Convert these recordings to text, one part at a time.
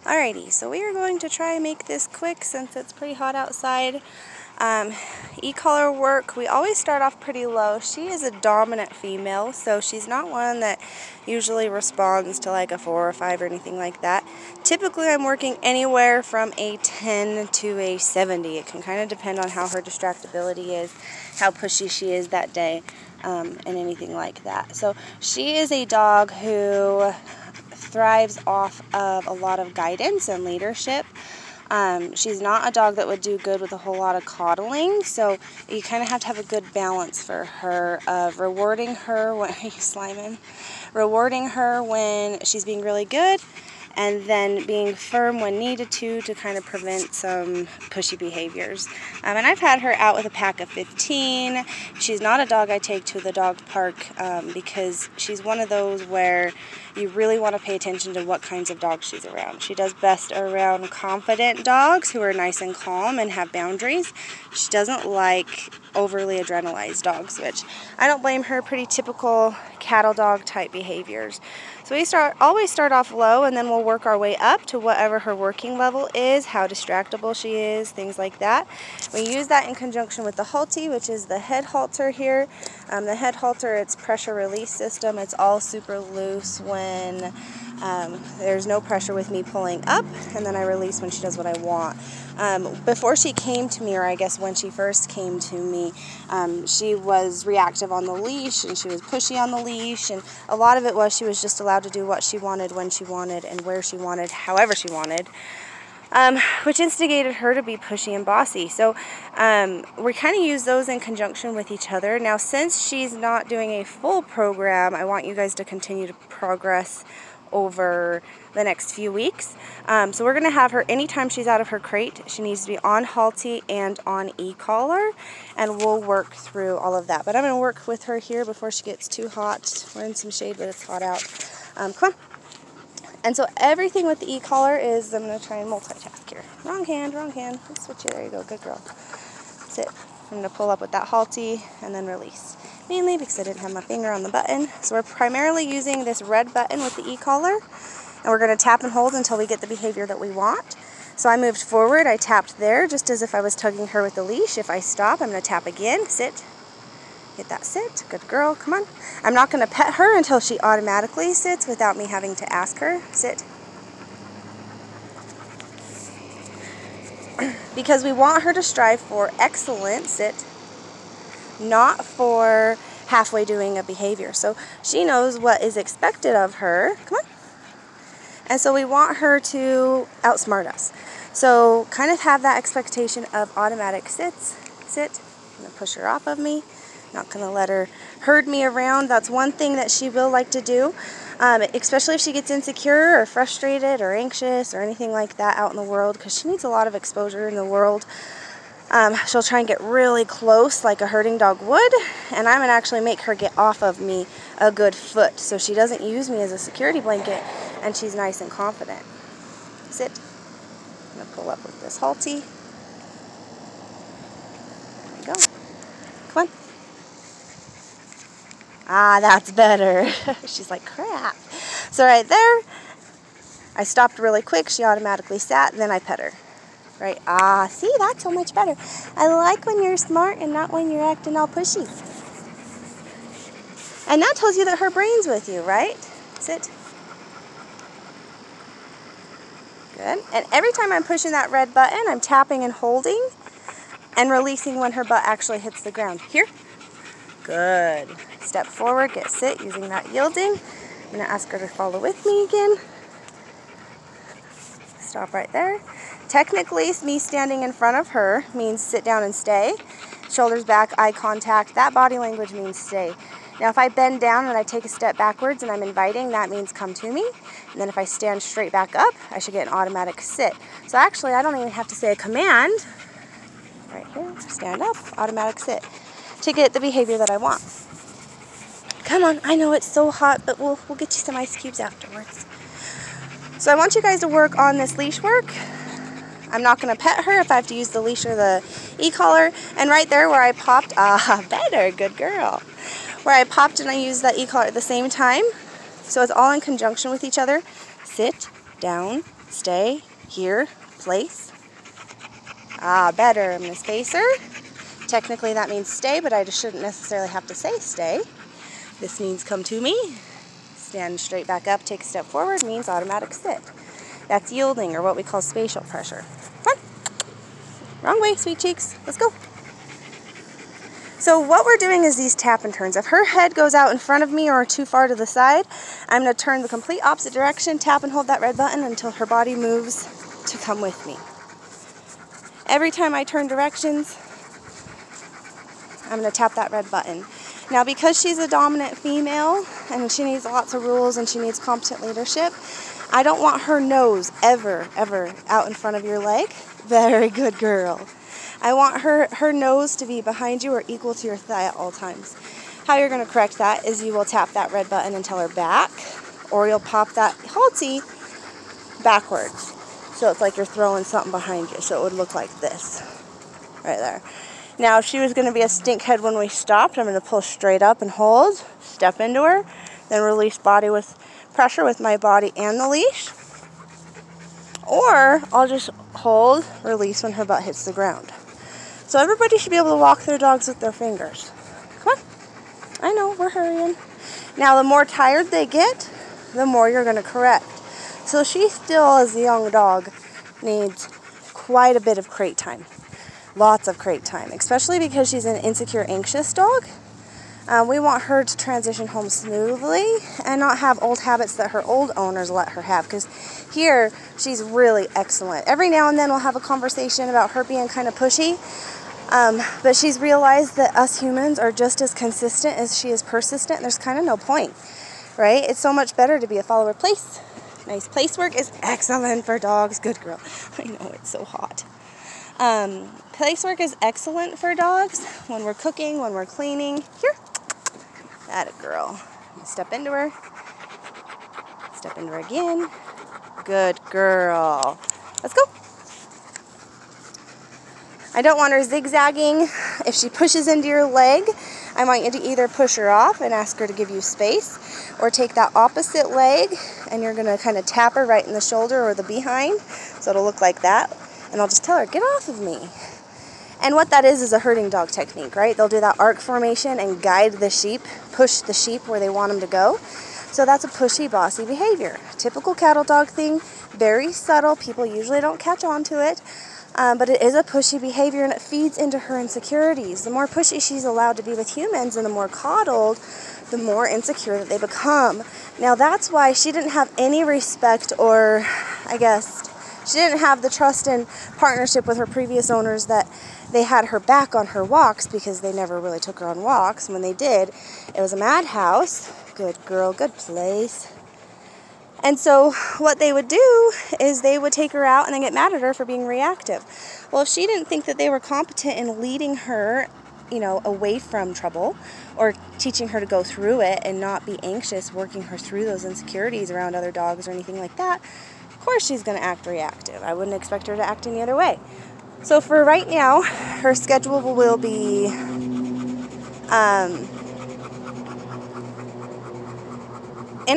Alrighty, so we are going to try and make this quick since it's pretty hot outside. E-collar work, we always start off pretty low. She is a dominant female, so she's not one that usually responds to like a 4 or 5 or anything like that. Typically I'm working anywhere from a 10 to a 70. It can kind of depend on how her distractibility is, how pushy she is that day, and anything like that. So she is a dog who thrives off of a lot of guidance and leadership. She's not a dog that would do good with a whole lot of coddling, so you kind of have to have a good balance for her of rewarding her when rewarding her when she's being really good, and then being firm when needed to kind of prevent some pushy behaviors. And I've had her out with a pack of 15. She's not a dog I take to the dog park because she's one of those where you really want to pay attention to what kinds of dogs she's around. She does best around confident dogs who are nice and calm and have boundaries. She doesn't like overly adrenalized dogs, which I don't blame her. Pretty typical cattle dog type behaviors. So we always start off low, and then we'll work our way up to whatever her working level is, how distractible she is, things like that. We use that in conjunction with the halty, which is the head halter here. The head halter, it's pressure release system. It's all super loose when there's no pressure with me pulling up, and then I release when she does what I want. Before she came to me, or I guess when she first came to me, she was reactive on the leash, and she was pushy on the leash, and a lot of it was she was just allowed to do what she wanted, when she wanted, and where she wanted, however she wanted, which instigated her to be pushy and bossy. So we kind of use those in conjunction with each other. Now, since she's not doing a full program, I want you guys to continue to progress over the next few weeks. So we're going to have her, anytime she's out of her crate, she needs to be on halty and on e-collar, and we'll work through all of that. But I'm going to work with her here before she gets too hot. We're in some shade, but it's hot out. Come on. And so everything with the e-collar is, I'm going to try and multitask here. Wrong hand, wrong hand. Let's switch you. There you go. Good girl. Sit. I'm going to pull up with that halty and then release. Mainly because I didn't have my finger on the button. So we're primarily using this red button with the e-collar, and we're going to tap and hold until we get the behavior that we want. So I moved forward, I tapped there just as if I was tugging her with the leash. If I stop, I'm going to tap again. Sit. Get that sit. Good girl. Come on. I'm not going to pet her until she automatically sits without me having to ask her. Sit. Because we want her to strive for excellent, sit, not for halfway doing a behavior. So she knows what is expected of her. Come on. And so we want her to outsmart us. So kind of have that expectation of automatic sits. Sit. I'm going to push her off of me. Not going to let her herd me around. That's one thing that she will like to do, especially if she gets insecure or frustrated or anxious or anything like that out in the world, because she needs a lot of exposure in the world. She'll try and get really close like a herding dog would, and I'm going to actually make her get off of me a good foot so she doesn't use me as a security blanket and she's nice and confident. Sit. I'm going to pull up with this halty. There we go. Come on. Ah, that's better. She's like, crap. So right there, I stopped really quick. She automatically sat, and then I pet her. Right? Ah, see, that's so much better. I like when you're smart and not when you're acting all pushy. And that tells you that her brain's with you, right? Sit. Good. And every time I'm pushing that red button, I'm tapping and holding and releasing when her butt actually hits the ground. Here. Good. Step forward, get sit using that yielding. I'm going to ask her to follow with me again. Stop right there. Technically, me standing in front of her means sit down and stay. Shoulders back, eye contact. That body language means stay. Now, if I bend down and I take a step backwards and I'm inviting, that means come to me. And then if I stand straight back up, I should get an automatic sit. So actually, I don't even have to say a command. Right here, stand up, automatic sit, to get the behavior that I want. Come on, I know it's so hot, but we'll get you some ice cubes afterwards. So I want you guys to work on this leash work. I'm not going to pet her if I have to use the leash or the e-collar. And right there where I popped, better, good girl. Where I popped and I used that e-collar at the same time. So it's all in conjunction with each other. Sit, down, stay, here, place. Ah, better. I'm going to space her. Technically that means stay, but I just shouldn't necessarily have to say stay. This means come to me. Stand straight back up, take a step forward, means automatic sit. That's yielding, or what we call spatial pressure. Come on. Wrong way, sweet cheeks. Let's go. So what we're doing is these tap and turns. If her head goes out in front of me or too far to the side, I'm going to turn the complete opposite direction, tap and hold that red button until her body moves to come with me. Every time I turn directions, I'm going to tap that red button. Now, because she's a dominant female and she needs lots of rules and she needs competent leadership, I don't want her nose ever out in front of your leg. Very good girl. I want her nose to be behind you or equal to your thigh at all times. How you're going to correct that is you will tap that red button and tell her back, or you'll pop that halty backwards. So it's like you're throwing something behind you. So it would look like this, right there. Now, if she was going to be a stinkhead when we stopped, I'm going to pull straight up and hold, step into her, then release body with pressure with my body and the leash. Or I'll just hold, release when her butt hits the ground. So everybody should be able to walk their dogs with their fingers. Come on. I know, we're hurrying. Now, the more tired they get, the more you're going to correct. So she still, as a young dog, needs quite a bit of crate time. Lots of crate time, especially because she's an insecure, anxious dog. We want her to transition home smoothly and not have old habits that her old owners let her have, because here she's really excellent. Every now and then we'll have a conversation about her being kind of pushy, but she's realized that us humans are just as consistent as she is persistent, and there's kind of no point, right? It's so much better to be a follower place. Nice place work is excellent for dogs. Good girl. I know, it's so hot. Place work is excellent for dogs when we're cooking, when we're cleaning. Here. Atta girl. Step into her. Step into her again. Good girl. Let's go. I don't want her zigzagging. If she pushes into your leg, I want you to either push her off and ask her to give you space, or take that opposite leg and you're going to kind of tap her right in the shoulder or the behind. So it'll look like that. And I'll just tell her, get off of me. And what that is a herding dog technique, right? They'll do that arc formation and guide the sheep, push the sheep where they want them to go. So that's a pushy, bossy behavior. Typical cattle dog thing, very subtle. People usually don't catch on to it. But it is a pushy behavior, and it feeds into her insecurities. The more pushy she's allowed to be with humans and the more coddled, the more insecure that they become. Now, that's why she didn't have any respect, or I guess she didn't have the trust and partnership with her previous owners that they had her back on her walks, because they never really took her on walks. And when they did, it was a madhouse. Good girl, good place. And so what they would do is they would take her out and then get mad at her for being reactive. Well, if she didn't think that they were competent in leading her, away from trouble, or teaching her to go through it and not be anxious, working her through those insecurities around other dogs or anything like that, of course she's going to act reactive. I wouldn't expect her to act any other way. So for right now, her schedule will be in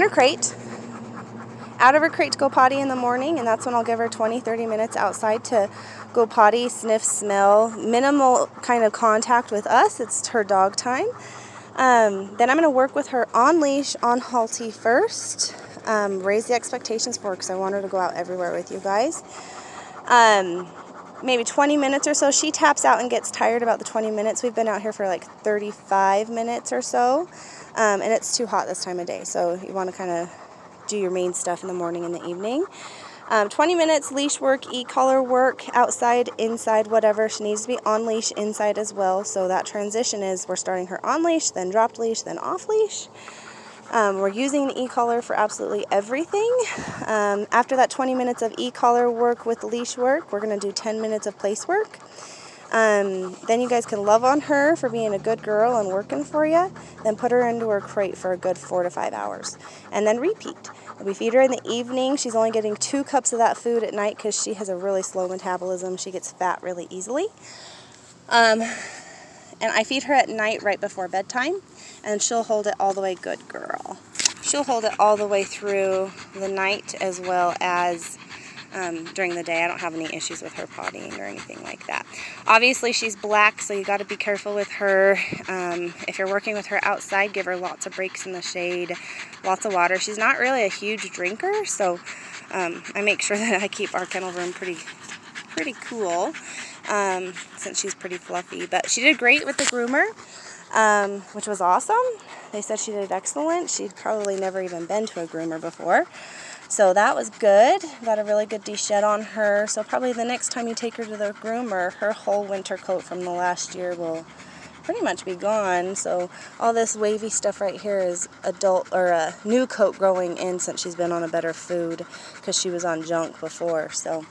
her crate, out of her crate to go potty in the morning, and that's when I'll give her 20-30 minutes outside to go potty, sniff, smell, minimal kind of contact with us. It's her dog time. Then I'm going to work with her on leash, on halty first, raise the expectations for her, because I want her to go out everywhere with you guys. Maybe 20 minutes or so. She taps out and gets tired about the 20 minutes. We've been out here for like 35 minutes or so, and it's too hot this time of day, so you want to kind of do your main stuff in the morning and the evening. 20 minutes leash work, e-collar work, outside, inside, whatever. She needs to be on leash inside as well. So that transition is we're starting her on leash, then dropped leash, then off leash. We're using the e-collar for absolutely everything. After that 20 minutes of e-collar work with leash work, we're going to do 10 minutes of place work. Then you guys can love on her for being a good girl and working for you. Then put her into her crate for a good 4 to 5 hours. And then repeat. We feed her in the evening. She's only getting 2 cups of that food at night because she has a really slow metabolism. She gets fat really easily. And I feed her at night right before bedtime. And she'll hold it all the way. Good girl. She'll hold it all the way through the night, as well as during the day. I don't have any issues with her pottying or anything like that. Obviously, she's black, so you got to be careful with her. If you're working with her outside, give her lots of breaks in the shade, lots of water. She's not really a huge drinker, so I make sure that I keep our kennel room pretty cool, since she's pretty fluffy. But she did great with the groomer, which was awesome. They said she did excellent. She'd probably never even been to a groomer before. So that was good. Got a really good de-shed on her. So probably the next time you take her to the groomer, her whole winter coat from the last year will pretty much be gone. So all this wavy stuff right here is adult or a new coat growing in since she's been on a better food, because she was on junk before. So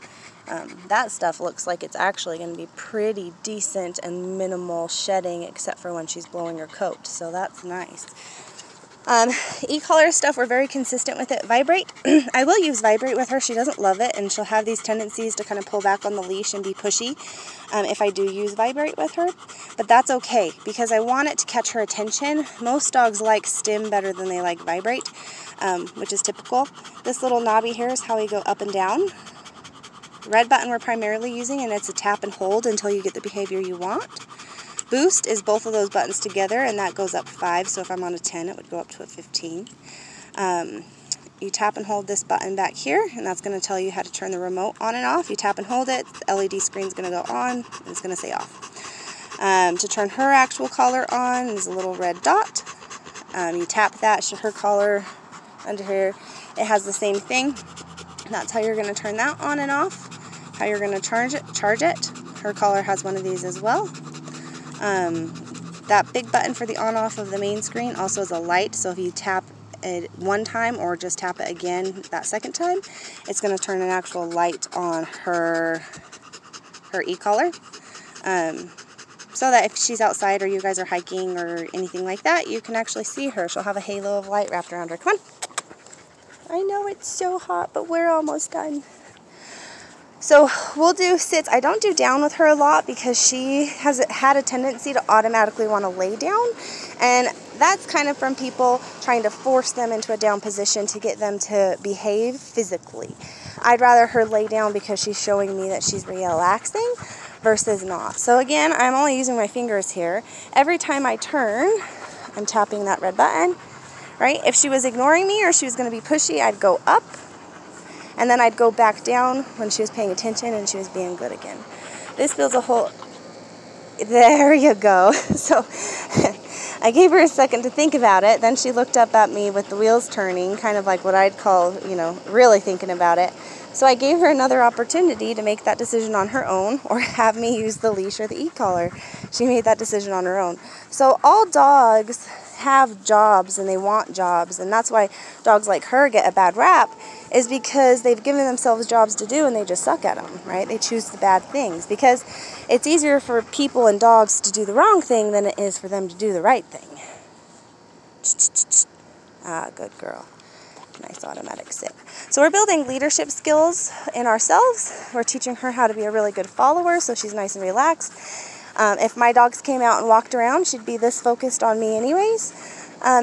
that stuff looks like it's actually going to be pretty decent and minimal shedding, except for when she's blowing her coat. So that's nice. E-collar stuff, we're very consistent with it. Vibrate, I will use Vibrate with her. She doesn't love it, and she'll have these tendencies to kind of pull back on the leash and be pushy if I do use Vibrate with her. But that's okay, because I want it to catch her attention. Most dogs like stim better than they like Vibrate, which is typical. This little knobby here is how we go up and down. Red button we're primarily using, and it's a tap and hold until you get the behavior you want. Boost is both of those buttons together, and that goes up 5, so if I'm on a 10, it would go up to a 15. You tap and hold this button back here, and that's going to tell you how to turn the remote on and off. You tap and hold it, the LED screen is going to go on, and it's going to say off. To turn her actual collar on is a little red dot. You tap that, her collar under here. It has the same thing. That's how you're going to turn that on and off. How you're going to charge it. Her collar has one of these as well. That big button for the on-off of the main screen also is a light, so if you tap it one time or just tap it again that second time, it's going to turn an actual light on her e-collar. So that if she's outside or you guys are hiking or anything like that, you can actually see her. She'll have a halo of light wrapped around her. Come on. I know it's so hot, but we're almost done. So we'll do sits. I don't do down with her a lot because she has had a tendency to automatically want to lay down. And that's kind of from people trying to force them into a down position to get them to behave physically. I'd rather her lay down because she's showing me that she's relaxing versus not. So again, I'm only using my fingers here. Every time I turn, I'm tapping that red button, right? If she was ignoring me or she was going to be pushy, I'd go up. And then I'd go back down when she was paying attention and she was being good again. This feels a whole... There you go. So I gave her a second to think about it. Then she looked up at me with the wheels turning, kind of like what I'd call, really thinking about it. So I gave her another opportunity to make that decision on her own or have me use the leash or the e-collar. She made that decision on her own. So all dogs have jobs and they want jobs, and that's why dogs like her get a bad rap, is because they've given themselves jobs to do and they just suck at them, right? They choose the bad things because it's easier for people and dogs to do the wrong thing than it is for them to do the right thing. Ah, good girl. Nice automatic sit. So we're building leadership skills in ourselves. We're teaching her how to be a really good follower so she's nice and relaxed. If my dogs came out and walked around, she'd be this focused on me anyways,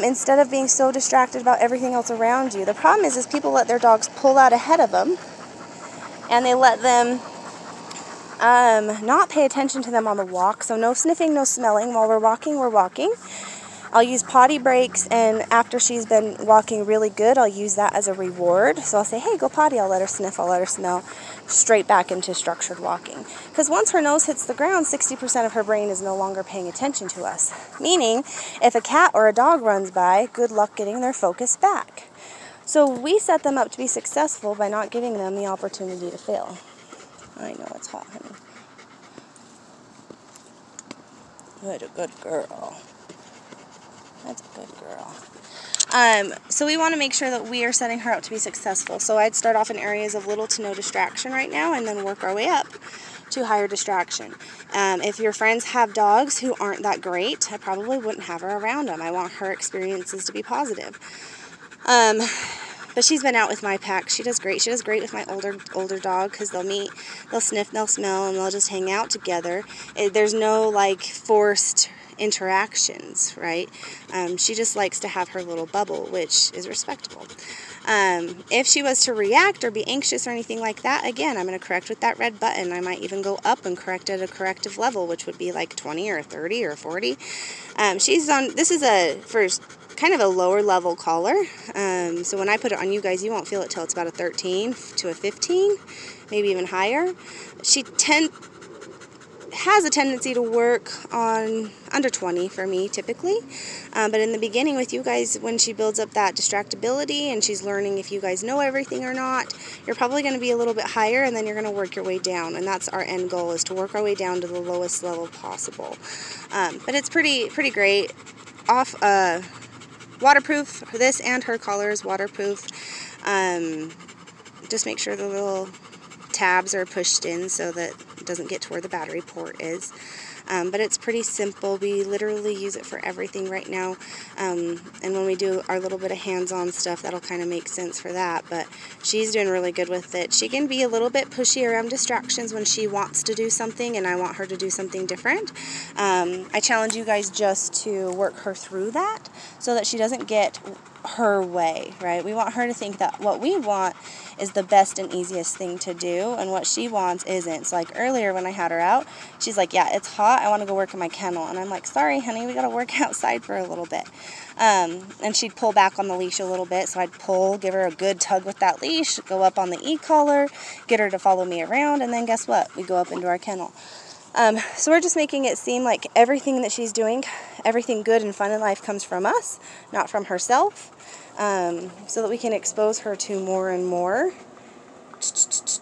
instead of being so distracted about everything else around you. The problem is people let their dogs pull out ahead of them, and they let them not pay attention to them on the walk. So no sniffing, no smelling. While we're walking, we're walking. I'll use potty breaks, and after she's been walking really good, I'll use that as a reward. So I'll say, hey, go potty. I'll let her sniff. I'll let her smell. Straight back into structured walking. Because once her nose hits the ground, 60% of her brain is no longer paying attention to us. Meaning, if a cat or a dog runs by, good luck getting their focus back. So we set them up to be successful by not giving them the opportunity to fail. I know it's hot, honey. Good girl. That's a good girl. So we want to make sure that we are setting her up to be successful. So I'd start off in areas of little to no distraction right now and then work our way up to higher distraction. If your friends have dogs who aren't that great, I probably wouldn't have her around them. I want her experiences to be positive. But she's been out with my pack. She does great. She does great with my older dog because they'll meet, they'll sniff, they'll smell, and they'll just hang out together. There's no like forced interactions, right? She just likes to have her little bubble, which is respectable. If she was to react or be anxious or anything like that, again, I'm going to correct with that red button. I might even go up and correct at a corrective level, which would be like 20 or 30 or 40. This is for kind of a lower level collar. So when I put it on you guys, you won't feel it till it's about a 13 to a 15, maybe even higher. She has a tendency to work on under 20 for me typically, but in the beginning with you guys, when she builds up that distractibility and she's learning if you guys know everything or not, you're probably going to be a little bit higher, and then you're going to work your way down, and that's our end goal, is to work our way down to the lowest level possible. But it's pretty great. Waterproof. This and her collar is waterproof. Just make sure the little tabs are pushed in so that it doesn't get to where the battery port is. But it's pretty simple. We literally use it for everything right now. And when we do our little bit of hands-on stuff, that'll kind of make sense for that. But she's doing really good with it. She can be a little bit pushy around distractions when she wants to do something and I want her to do something different. I challenge you guys just to work her through that so that she doesn't get her way, right? We want her to think that what we want is the best and easiest thing to do, and what she wants isn't. So like earlier when I had her out, she's like, yeah, it's hot, I want to go work in my kennel. And I'm like, sorry honey, we gotta work outside for a little bit. And she'd pull back on the leash a little bit, so I'd pull, give her a good tug with that leash, go up on the e-collar, get her to follow me around, and then guess what? We go up into our kennel. So we're just making it seem like everything that she's doing, everything good and fun in life comes from us, not from herself, so that we can expose her to more and more. Step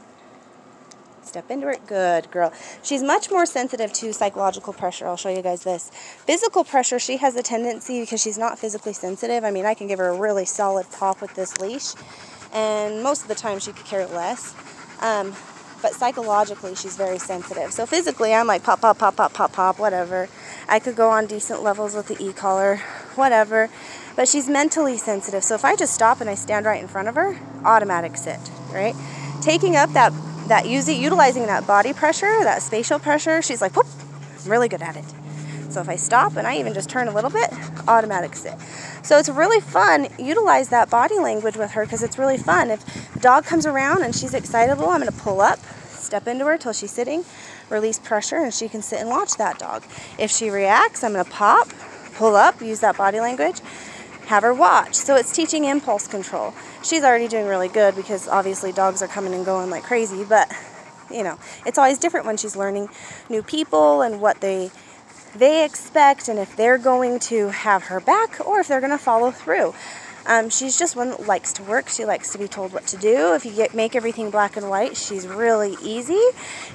into it. Good girl. She's much more sensitive to psychological pressure. I'll show you guys this. Physical pressure, she has a tendency, because she's not physically sensitive. I mean, I can give her a really solid pop with this leash, and most of the time she could care less. But psychologically, she's very sensitive. So physically, I'm like pop, pop, pop, pop, pop, pop, whatever. I could go on decent levels with the e-collar, whatever. But she's mentally sensitive. So if I just stop and I stand right in front of her, automatic sit, right? Taking up utilizing that body pressure, that spatial pressure, she's like, whoop, I'm really good at it. So if I stop and I even just turn a little bit, automatic sit. So it's really fun. Utilize that body language with her, because it's really fun. If the dog comes around and she's excitable, I'm going to pull up, step into her till she's sitting, release pressure, and she can sit and watch that dog. If she reacts, I'm going to pop, pull up, use that body language, have her watch. So it's teaching impulse control. She's already doing really good, because obviously dogs are coming and going like crazy, but you know, it's always different when she's learning new people and what they expect, and if they're going to have her back or if they're going to follow through. She's just one that likes to work. She likes to be told what to do. If you make everything black and white, she's really easy.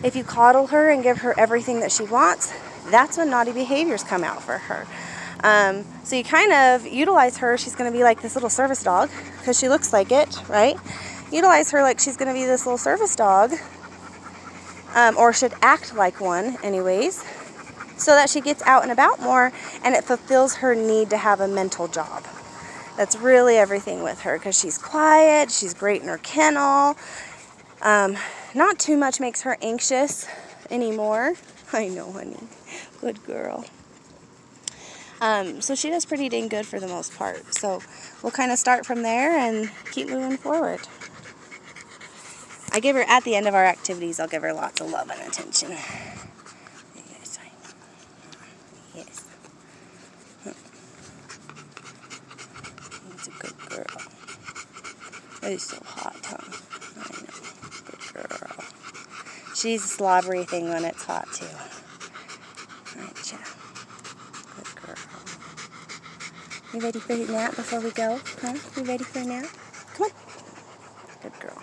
If you coddle her and give her everything that she wants, that's when naughty behaviors come out for her. So you kind of utilize her. She's going to be like this little service dog, because she looks like it, right? Utilize her like she's going to be this little service dog, or should act like one anyways, so that she gets out and about more and it fulfills her need to have a mental job. That's really everything with her, because she's quiet, she's great in her kennel. Not too much makes her anxious anymore. I know, honey. Good girl. So she does pretty dang good for the most part. So we'll kind of start from there and keep moving forward. I give her, at the end of our activities, I'll give her lots of love and attention. Yes. It's a good girl. It's so hot, huh? I know. Good girl. She's a slobbery thing when it's hot, too. Aren't ya? Good girl. You ready for a nap before we go? Huh? You ready for a nap? Come on. Good girl.